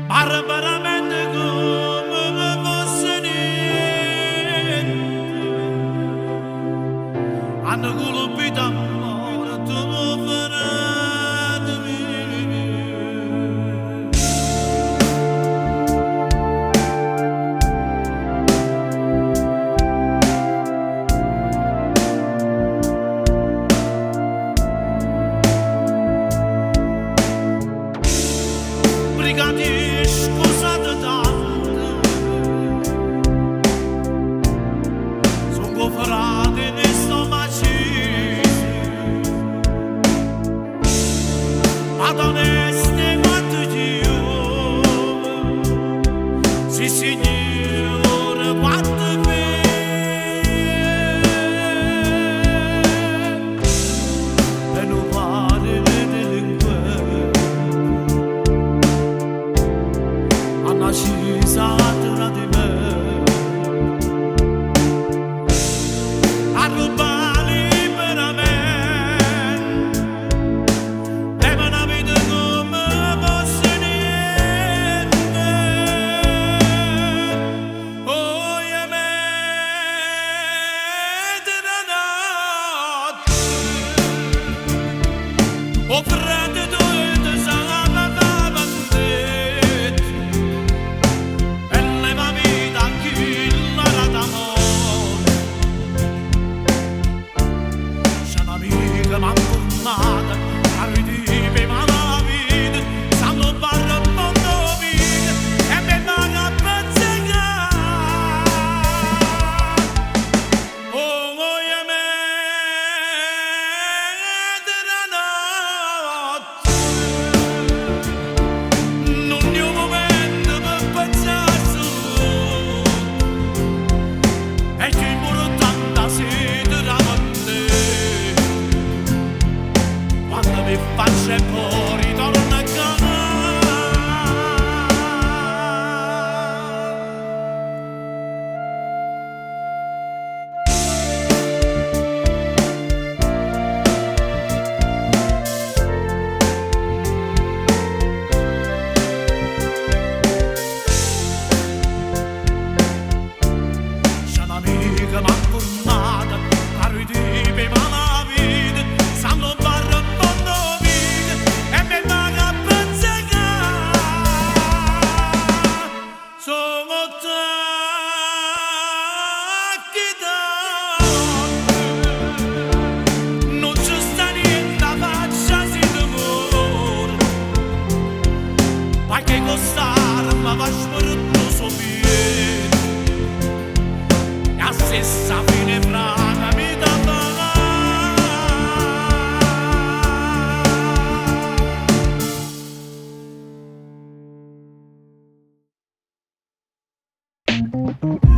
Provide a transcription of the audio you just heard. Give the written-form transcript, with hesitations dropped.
Barbaramente come fosse niente, hanno colpito amore, tu faratemi. Brigati, scusate tanto, sono cofrati di sto macino, ad onesti quanto io, sì signore, quanto bene, e non pare di delinquere. Ci satura di me a rubare liberamente e una vita come fosse niente. Oh, io me della notte oh, prende tu e te salva davanti. Ma tornata a ridire ma la vita sanno barra un mondo vita e mi paga a pezzicare oh voglio me della notte non c'è un momento per pensare su e che muro tanta sete da quando mi faccio e poi ritorno a casa. C'è un'amica m'ha formata a ridire ma la vita sanno barra un mondo vita e mi paga a pezzicare sono tacchi d'amore non c'è sta niente a faccia si d'amore ma che costare ma va sperando so bene e a stessa fine fraga mi dà Thank